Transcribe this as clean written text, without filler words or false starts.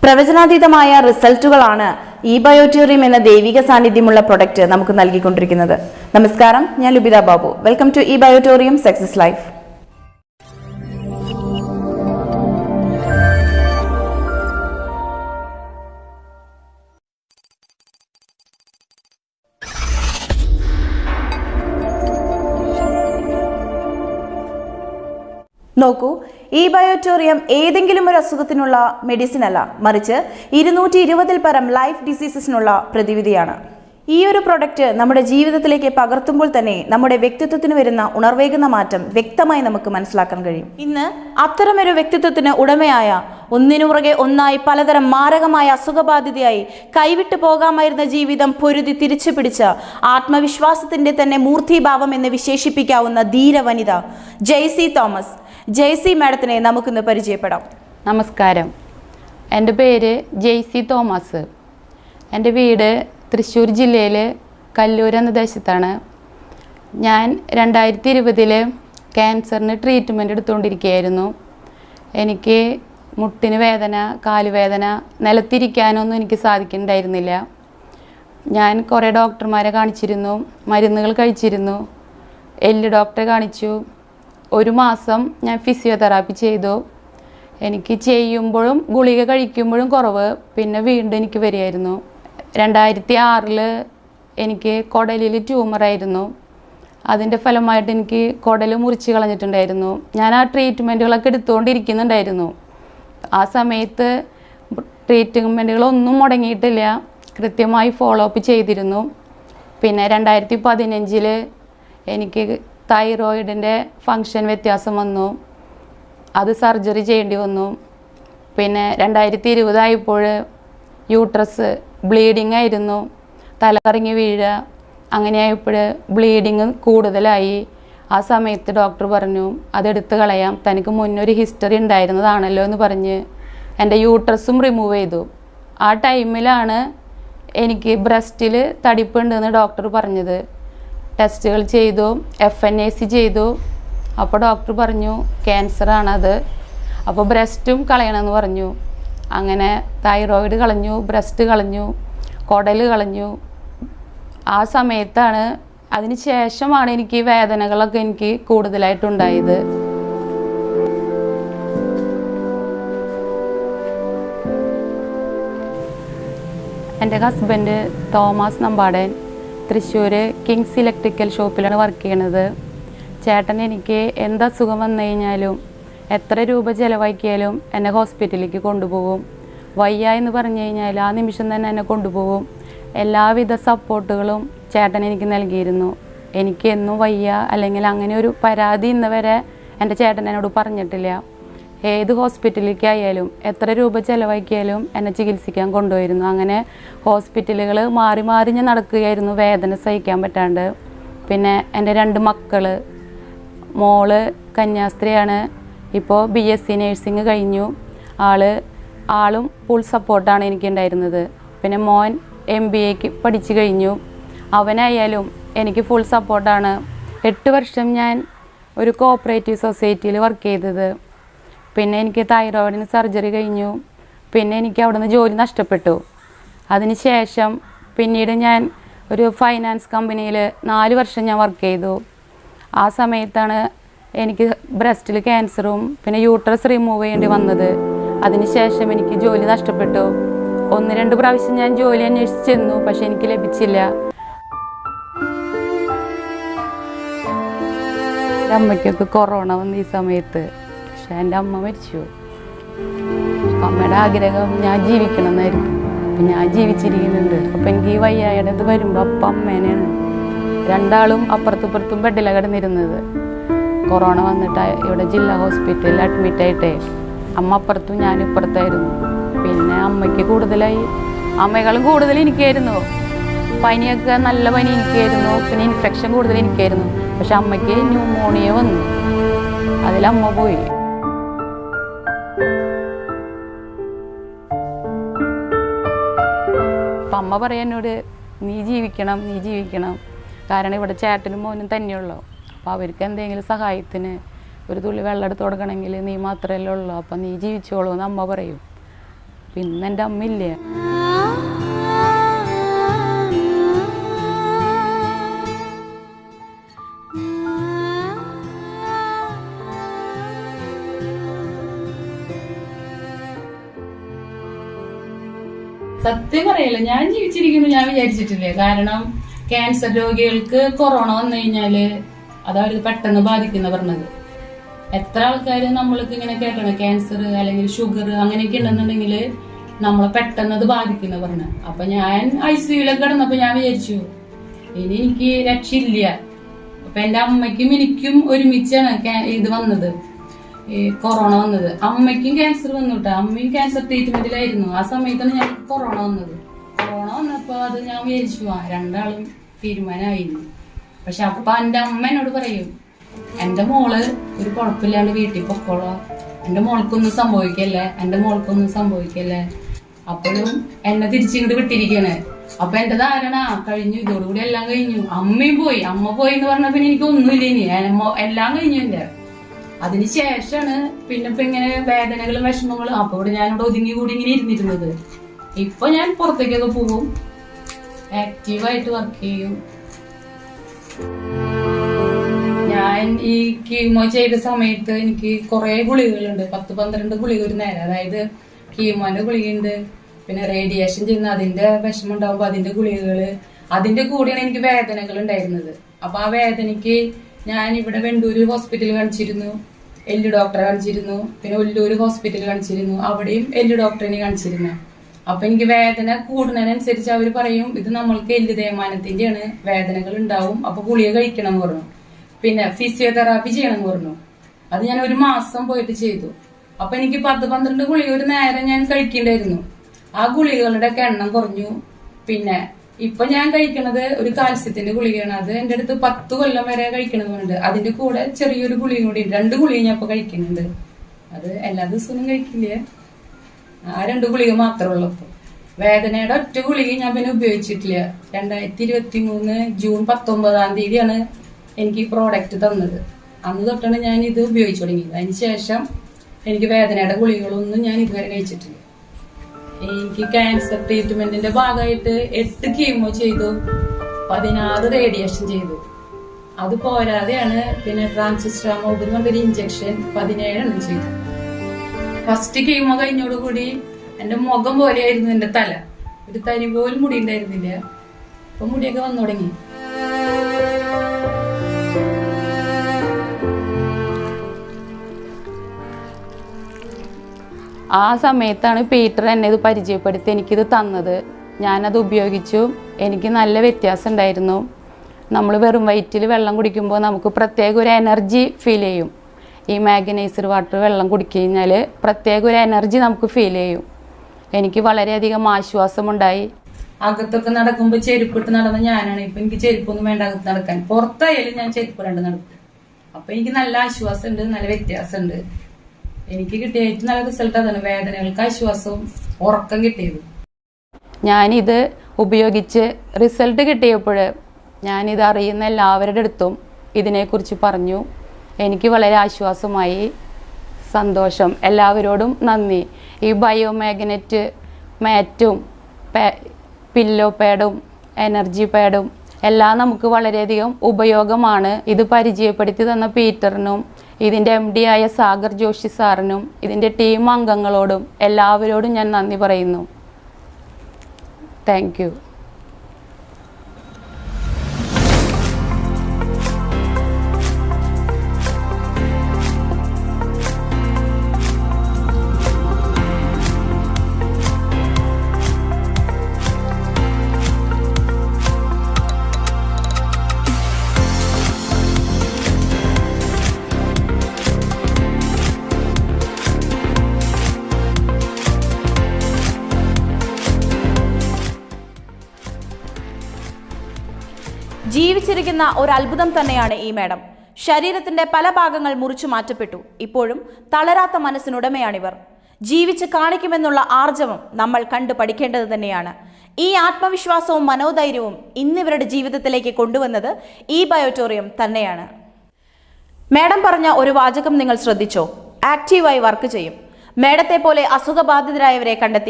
പ്രവചനാതീതമായ റിസൾട്ടുകളാണ് ഈ ബയോട്യൂറിയം എന്ന ദൈവിക സാന്നിധ്യമുള്ള പ്രൊഡക്റ്റ് നമുക്ക് നൽകിക്കൊണ്ടിരിക്കുന്നത്. നമസ്കാരം, ഞാൻ ലുബിത ബാബു. വെൽക്കം ടു ഈ ബയോട്യൂറിയം സക്സസ് ലൈഫ്. നോക്കൂ, ഈ ബയോട്യൂറിയം ഏതെങ്കിലും ഒരു അസുഖത്തിനുള്ള മെഡിസിൻ അല്ല, മറിച്ച് 220-ൽ പരം ലൈഫ് ഡിസീസസിനുള്ള പ്രതിവിധിയാണ്. ഈ ഒരു പ്രൊഡക്റ്റ് നമ്മുടെ ജീവിതത്തിലേക്ക് പകർത്തുമ്പോൾ തന്നെ നമ്മുടെ വ്യക്തിത്വത്തിന് വരുന്ന ഉണർവേകുന്ന മാറ്റം വ്യക്തമായി നമുക്ക് മനസ്സിലാക്കാൻ കഴിയും. ഇന്ന് അത്തരമൊരു വ്യക്തിത്വത്തിന് ഉടമയായ, ഒന്നിനുപുറകെ ഒന്നായി പലതരം മാരകമായ അസുഖബാധിതയായി കൈവിട്ടു പോകാമായിരുന്ന ജീവിതം പൊരുതി തിരിച്ചു പിടിച്ച ആത്മവിശ്വാസത്തിന്റെ തന്നെ മൂർത്തിഭാവം എന്ന് വിശേഷിപ്പിക്കാവുന്ന ധീരവനിത ജെയ്സി തോമസ്. ജെയ്സി മാഡത്തിനെ നമുക്കിന്ന് പരിചയപ്പെടാം. നമസ്കാരം, എൻ്റെ പേര് ജെയ്സി തോമസ്. എൻ്റെ വീട് തൃശ്ശൂർ ജില്ലയിൽ കല്ലൂർ എന്ന ദേശത്താണ്. ഞാൻ 2020 ക്യാൻസറിന് ട്രീറ്റ്മെൻറ്റ് എടുത്തുകൊണ്ടിരിക്കുകയായിരുന്നു. എനിക്ക് മുട്ടിന് വേദന, കാലുവേദന, നിലത്തിരിക്കാനൊന്നും എനിക്ക് സാധിക്കുന്നുണ്ടായിരുന്നില്ല. ഞാൻ കുറേ ഡോക്ടർമാരെ കാണിച്ചിരുന്നു, മരുന്നുകൾ കഴിച്ചിരുന്നു, എല്ല് ഡോക്ടറെ കാണിച്ചു. 1 മാസം ഞാൻ ഫിസിയോതെറാപ്പി ചെയ്തു. എനിക്ക് ചെയ്യുമ്പോഴും ഗുളിക കഴിക്കുമ്പോഴും കുറവ്, പിന്നെ വീണ്ടും എനിക്ക് വരികയായിരുന്നു. 2006 എനിക്ക് കുടലിൽ ട്യൂമറായിരുന്നു. അതിൻ്റെ ഫലമായിട്ട് എനിക്ക് കുടൽ മുറിച്ച് കളഞ്ഞിട്ടുണ്ടായിരുന്നു. ഞാൻ ആ ട്രീറ്റ്മെൻറ്റുകളൊക്കെ എടുത്തുകൊണ്ടിരിക്കുന്നുണ്ടായിരുന്നു. ആ സമയത്ത് ട്രീറ്റ്മെൻറ്റുകളൊന്നും മുടങ്ങിയിട്ടില്ല, കൃത്യമായി ഫോളോ അപ്പ് ചെയ്തിരുന്നു. പിന്നെ 2015 എനിക്ക് തൈറോയിഡിൻ്റെ ഫങ്ഷൻ വ്യത്യാസം വന്നു, അത് സർജറി ചെയ്യേണ്ടി വന്നു. പിന്നെ 2020 ആയപ്പോൾ യൂട്രസ് ബ്ലീഡിങ് ആയിരുന്നു, തലകറങ്ങി വീഴുക, അങ്ങനെയായപ്പോൾ ബ്ലീഡിങ് കൂടുതലായി. ആ സമയത്ത് ഡോക്ടർ പറഞ്ഞു അതെടുത്ത് കളയാം, തനിക്ക് മുന്നൊരു ഹിസ്റ്ററി ഉണ്ടായിരുന്നതാണല്ലോ എന്ന് പറഞ്ഞ് എൻ്റെ യൂട്രസും റിമൂവ് ചെയ്തു. ആ ടൈമിലാണ് എനിക്ക് ബ്രസ്റ്റിൽ തടിപ്പുണ്ടെന്ന് ഡോക്ടർ പറഞ്ഞത്. ടെസ്റ്റുകൾ ചെയ്തു, FNAC ചെയ്തു. അപ്പോൾ ഡോക്ടർ പറഞ്ഞു ക്യാൻസറാണത്, അപ്പോൾ ബ്രസ്റ്റും കളയണമെന്ന് പറഞ്ഞു. അങ്ങനെ തൈറോയിഡ് കളഞ്ഞു, ബ്രസ്റ്റ് കളഞ്ഞു, കുടൽ കളഞ്ഞു. ആ സമയത്താണ്, അതിന് ശേഷമാണ് എനിക്ക് വേദനകളൊക്കെ എനിക്ക് കൂടുതലായിട്ടുണ്ടായത്. എൻ്റെ husband Thomas Nambadan Thrissur kings electrical ഷോപ്പിലാണ് വർക്ക് ചെയ്യണത്. ചേട്ടൻ എനിക്ക് എന്തസുഖം വന്നു കഴിഞ്ഞാലും എത്ര രൂപ ചിലവാക്കിയാലും എന്നെ ഹോസ്പിറ്റലിലേക്ക് കൊണ്ടുപോകും. വയ്യ എന്ന് പറഞ്ഞു കഴിഞ്ഞാൽ ആ നിമിഷം തന്നെ എന്നെ കൊണ്ടുപോകും. എല്ലാവിധ സപ്പോർട്ടുകളും ചേട്ടൻ എനിക്ക് നൽകിയിരുന്നു. എനിക്ക് എന്നും വയ്യ അല്ലെങ്കിൽ അങ്ങനെ ഒരു പരാതി ഇന്ന് വരെ എൻ്റെ ചേട്ടൻ എന്നോട് പറഞ്ഞിട്ടില്ല. ഏത് ഹോസ്പിറ്റലിലേക്കായാലും എത്ര രൂപ ചിലവാക്കിയാലും എന്നെ ചികിത്സിക്കാൻ കൊണ്ടുപോയിരുന്നു. അങ്ങനെ ഹോസ്പിറ്റലുകൾ മാറി മാറി ഞാൻ നടക്കുകയായിരുന്നു, വേദന സഹിക്കാൻ പറ്റാണ്ട്. പിന്നെ എൻ്റെ 2 മക്കൾ, മോള് കന്യാസ്ത്രീയാണ്, ഇപ്പോൾ BSc നേഴ്സിംഗ് കഴിഞ്ഞു. ആളും ഫുൾ സപ്പോർട്ടാണ് എനിക്കുണ്ടായിരുന്നത്. പിന്നെ മോൻ MBAക്ക് പഠിച്ചു കഴിഞ്ഞു, അവനായാലും എനിക്ക് ഫുൾ സപ്പോർട്ടാണ്. 8 വർഷം ഞാൻ ഒരു കോഓപ്പറേറ്റീവ് സൊസൈറ്റിയിൽ വർക്ക് ചെയ്തത്. പിന്നെ എനിക്ക് തൈറോയിഡിന് സർജറി കഴിഞ്ഞു. പിന്നെ എനിക്ക് അവിടെ നിന്ന് ജോലി നഷ്ടപ്പെട്ടു. അതിന് ശേഷം പിന്നീട് ഞാൻ ഒരു ഫൈനാൻസ് കമ്പനിയിൽ 4 വർഷം ഞാൻ വർക്ക് ചെയ്തു. ആ സമയത്താണ് എനിക്ക് ബ്രസ്റ്റിൽ ക്യാൻസറും പിന്നെ യൂട്രസ് റിമൂവ് ചെയ്യേണ്ടി വന്നത്. അതിന് ശേഷം എനിക്ക് ജോലി നഷ്ടപ്പെട്ടു. 1-2 പ്രാവശ്യം ഞാൻ ജോലി അന്വേഷിച്ച് ചെന്നു, പക്ഷെ എനിക്ക് ലഭിച്ചില്ല. എൻ്റെ അമ്മയ്ക്കൊക്കെ കൊറോണ വന്ന ഈ സമയത്ത്, പക്ഷെ എൻ്റെ അമ്മ മരിച്ചു. അമ്മയുടെ ആഗ്രഹം ഞാൻ ജീവിക്കണം എന്നായിരുന്നു. അപ്പം ഞാൻ ജീവിച്ചിരിക്കുന്നുണ്ട്. അപ്പം എനിക്ക് ഈ വയ്യായത് വരുമ്പോൾ അപ്പം അമ്മേനെയാണ്. 2 അപ്പുറത്തും ബെഡിലാണ് കിടന്നിരുന്നത്. കൊറോണ വന്നിട്ട് ഇവിടെ ജില്ലാ ഹോസ്പിറ്റലിൽ അഡ്മിറ്റായിട്ടേ അമ്മ അപ്പുറത്തും ഞാൻ ഇപ്പുറത്തായിരുന്നു. പിന്നെ അമ്മയ്ക്ക് കൂടുതലായി, അമ്മയെക്കാളും കൂടുതൽ എനിക്കായിരുന്നു. പനിയൊക്കെ നല്ല പനി എനിക്കായിരുന്നു, പിന്നെ ഇൻഫെക്ഷൻ കൂടുതൽ എനിക്കായിരുന്നു. പക്ഷെ അമ്മയ്ക്ക് ന്യൂമോണിയ വന്നു, അതിലമ്മ പോയി. അപ്പം അമ്മ പറയാൻ എന്നോട് നീ ജീവിക്കണം, കാരണം ഇവിടെ ചേട്ടനും മോനും തന്നെയുള്ളൂ. അപ്പോൾ അവർക്ക് എന്തെങ്കിലും സഹായത്തിന് ഒരു തുള്ളി വെള്ളം എടുത്ത് കൊടുക്കണമെങ്കിൽ നീ മാത്രമല്ലേ ഉള്ളൂ, അപ്പം നീ ജീവിച്ചോളൂ എന്ന് അമ്മ പറയും. അപ്പം ഇന്ന് എൻ്റെ അമ്മ ഇല്ലേ. സത്യം പറയല്ല, ഞാൻ ജീവിച്ചിരിക്കുന്നു ഞാൻ വിചാരിച്ചിട്ടില്ല. കാരണം ക്യാൻസർ രോഗികൾക്ക് കൊറോണ വന്നു കഴിഞ്ഞാല് അത് അവർക്ക് പെട്ടെന്ന് ബാധിക്കുന്ന പറഞ്ഞത്. എത്ര ആൾക്കാർ നമ്മൾക്ക് ഇങ്ങനെ കേട്ടാണ് ക്യാൻസർ അല്ലെങ്കിൽ ഷുഗർ അങ്ങനെയൊക്കെ ഉണ്ടെന്നുണ്ടെങ്കിൽ നമ്മളെ പെട്ടെന്ന് അത് ബാധിക്കുന്ന പറഞ്ഞ. അപ്പൊ ഞാൻ ICUലൊക്കെ കിടന്നപ്പോ ഞാൻ വിചാരിച്ചു ഇനി എനിക്ക് രക്ഷയില്ല. അപ്പൊ എന്റെ അമ്മയ്ക്കും എനിക്കും ഒരുമിച്ചാണ് ഇത് വന്നത്, ഈ കൊറോണ വന്നത്. അമ്മയ്ക്കും ക്യാൻസർ വന്നു കേട്ടോ. അമ്മയും ക്യാൻസർ ട്രീറ്റ്മെന്റിലായിരുന്നു. ആ സമയത്താണ് ഞങ്ങൾക്ക് കൊറോണ വന്നത്. കൊറോണ വന്നപ്പോ അത് ഞാൻ വിചാരിച്ചു രണ്ടാളും തീരുമാനമായിരുന്നു. പക്ഷെ അപ്പൊ എന്റെ അമ്മ എന്നോട് പറയും, എന്റെ മോള് ഒരു കുഴപ്പമില്ലാണ്ട് വീട്ടിൽ പൊക്കോളോ, എന്റെ മോൾക്കൊന്നും സംഭവിക്കല്ലേ, എന്റെ മോൾക്കൊന്നും സംഭവിക്കല്ലേ. അപ്പോഴും എന്നെ തിരിച്ചിങ്ങോട്ട് വിട്ടിരിക്കാണ്. അപ്പൊ എന്റെ ധാരണ കഴിഞ്ഞു, ഇതോടുകൂടി എല്ലാം കഴിഞ്ഞു. അമ്മയും പോയി, അമ്മ പോയി എന്ന് പറഞ്ഞപ്പോ എനിക്ക് ഒന്നുമില്ല, ഇനി എല്ലാം കഴിഞ്ഞു എന്റെ. അതിനുശേഷമാണ് പിന്നെ ഇപ്പൊ ഇങ്ങനെ വേദനകളും വിഷമങ്ങളും. അപ്പൊ ഇവിടെ ഞാനിവിടെ ഒതുങ്ങി കൂടി ഇങ്ങനെ ഇരുന്നിരുന്നത്. ഇപ്പൊ ഞാൻ പുറത്തേക്കൊക്കെ പോവും, ആക്റ്റീവായിട്ട് വർക്ക് ചെയ്യും. ഞാൻ ഈ കീമോ ചെയ്ത സമയത്ത് എനിക്ക് കുറെ ഗുളികകളുണ്ട്, 10-12 ഗുളിക ഒരു നേരം. അതായത് കീമോന്റെ ഗുളികയുണ്ട്, പിന്നെ റേഡിയേഷൻ ചെയ്യുന്ന അതിന്റെ വിഷമം ഉണ്ടാവുമ്പോ അതിന്റെ ഗുളികകള്, അതിന്റെ കൂടെയാണ് എനിക്ക് വേദനകൾ ഉണ്ടായിരുന്നത്. അപ്പൊ ആ വേദനയ്ക്ക് ഞാൻ ഇവിടെ വെണ്ടൂര് ഹോസ്പിറ്റൽ കാണിച്ചിരുന്നു, എല്ല് ഡോക്ടറെ കാണിച്ചിരുന്നു, പിന്നെ ഒല്ലൂര് ഹോസ്പിറ്റൽ കാണിച്ചിരുന്നു, അവിടെയും എല്ല് ഡോക്ടറിനെ കാണിച്ചിരുന്നു. അപ്പൊ എനിക്ക് വേദന കൂടുന്നതിനനുസരിച്ച് അവർ പറയും ഇത് നമ്മൾക്ക് എല്ല് തേയ്മാനത്തിന്റെയാണ്, വേദനകൾ ഉണ്ടാവും, അപ്പൊ ഗുളിക കഴിക്കണം എന്ന് പറഞ്ഞു. പിന്നെ ഫിസിയോതെറാപ്പി ചെയ്യണം എന്ന് പറഞ്ഞു. അത് ഞാൻ 1 മാസം പോയിട്ട് ചെയ്തു. അപ്പൊ എനിക്ക് 10-12 ഗുളിക ഒരു നേരം ഞാൻ കഴിക്കണ്ടായിരുന്നു. ആ ഗുളികളുടെ എണ്ണം കുറഞ്ഞു. പിന്നെ ഇപ്പൊ ഞാൻ കഴിക്കണത് ഒരു കാൽസ്യത്തിന്റെ ഗുളികയാണ്. അത് എന്റെ അടുത്ത് 10 കൊല്ലം വരെ കഴിക്കണമെന്നുണ്ട്. അതിന്റെ കൂടെ ചെറിയൊരു ഗുളിക കൂടി 2 ഗുളിക ഞാൻ ഇപ്പൊ കഴിക്കുന്നുണ്ട്. അത് എല്ലാ ദിവസവും കഴിക്കില്ല, ആ 2 ഗുളിക മാത്രമേ ഉള്ളൂ. ഇപ്പൊ വേദനയുടെ ഒറ്റ ഗുളിക ഞാൻ പിന്നെ ഉപയോഗിച്ചിട്ടില്ല. 2023 ജൂൺ 19-ാം തീയതിയാണ് എനിക്ക് ഈ പ്രോഡക്റ്റ് തന്നത്. അന്ന് തൊട്ടാണ് ഞാൻ ഇത് ഉപയോഗിച്ചു തുടങ്ങിയത്. അതിനുശേഷം എനിക്ക് വേദനയുടെ ഗുളികളൊന്നും ഞാൻ ഇതുവരെ കഴിച്ചിട്ടില്ല. എനിക്ക് ക്യാൻസർ ട്രീറ്റ്മെന്റിന്റെ ഭാഗമായിട്ട് 8 കീമോ ചെയ്തു, 16 റേഡിയേഷൻ ചെയ്തു. അത് പോരാതെയാണ് പിന്നെ ട്രാൻസിസ്റ്ററാമോബ് എന്ന് പറഞ്ഞൊരു ഇഞ്ചക്ഷൻ 17 ചെയ്തു. ഫസ്റ്റ് കീമോ കഴിഞ്ഞോടുകൂടി എന്റെ മുഖം പോലെയായിരുന്നു എന്റെ തല, ഒരു തരി പോലും മുടി ഉണ്ടായിരുന്നില്ല. ഇപ്പൊ മുടിയൊക്കെ വന്നു തുടങ്ങി. ആ സമയത്താണ് പീറ്റർ എന്നെ ഇത് പരിചയപ്പെടുത്തി എനിക്കിത് തന്നത്. ഞാനത് ഉപയോഗിച്ചു, എനിക്ക് നല്ല വ്യത്യാസം ഉണ്ടായിരുന്നു. നമ്മൾ വെറും വയറ്റിൽ വെള്ളം കുടിക്കുമ്പോൾ നമുക്ക് പ്രത്യേക ഒരു എനർജി ഫീൽ ചെയ്യും. ഈ മാഗ്നൈസ്ഡ് വാട്ടർ വെള്ളം കുടിക്കഴിഞ്ഞാൽ പ്രത്യേക ഒരു എനർജി നമുക്ക് ഫീൽ ചെയ്യും. എനിക്ക് വളരെയധികം ആശ്വാസമുണ്ടായി. അകത്തൊക്കെ നടക്കുമ്പോൾ ചെരുപ്പിട്ട് നടന്ന ഞാനാണ്. ഇപ്പൊ എനിക്ക് ചെരുപ്പൊന്നും വേണ്ട അകത്ത് നടക്കാൻ. പുറത്തായാലും ഞാൻ ചെരുപ്പിടാണ്ട് നടക്കും. അപ്പൊ എനിക്ക് നല്ല ആശ്വാസമുണ്ട്, നല്ല വ്യത്യാസമുണ്ട്. എനിക്ക് കിട്ടിയ ഏറ്റവും നല്ല റിസൾട്ട് അതാണ്, വേദനകൾക്ക് ആശ്വാസവും ഉറക്കം കിട്ടിയത്. ഞാനിത് ഉപയോഗിച്ച് റിസൾട്ട് കിട്ടിയപ്പോൾ ഞാനിത് അറിയുന്ന എല്ലാവരുടെ അടുത്തും ഇതിനെക്കുറിച്ച് പറഞ്ഞു. എനിക്ക് വളരെ ആശ്വാസമായി, സന്തോഷം. എല്ലാവരോടും നന്ദി. ഈ ബയോമാഗ്നറ്റ് മാറ്റും പില്ലോ പാഡും എനർജി പാഡും എല്ലാം നമുക്ക് വളരെയധികം ഉപയോഗമാണ്. ഇത് പരിചയപ്പെടുത്തി തന്ന പീറ്ററിനും ഇതിൻ്റെ MD ആയ സാഗർ ജോഷി സാറിനും ഇതിൻ്റെ ടീം അംഗങ്ങളോടും എല്ലാവരോടും ഞാൻ നന്ദി പറയുന്നു. Thank you. ജീവിച്ചിരിക്കുന്ന ഒരു അത്ഭുതം തന്നെയാണ് ഈ മേഡം. ശരീരത്തിന്റെ പല ഭാഗങ്ങൾ മുറിച്ചു മാറ്റപ്പെട്ടു. ഇപ്പോഴും തളരാത്ത മനസ്സിനുടമയാണിവർ. ജീവിച്ച് കാണിക്കുമെന്നുള്ള ആർജവം നമ്മൾ കണ്ടു പഠിക്കേണ്ടത് തന്നെയാണ്. ഈ ആത്മവിശ്വാസവും മനോധൈര്യവും ഇന്നിവരുടെ ജീവിതത്തിലേക്ക് കൊണ്ടുവന്നത് ഈ ബയോട്ടോറിയം തന്നെയാണ്. മേഡം പറഞ്ഞ ഒരു വാചകം നിങ്ങൾ ശ്രദ്ധിച്ചോ? ആക്റ്റീവായി വർക്ക് ചെയ്യും. മേഡത്തെ പോലെ അസുഖബാധിതരായവരെ കണ്ടെത്തി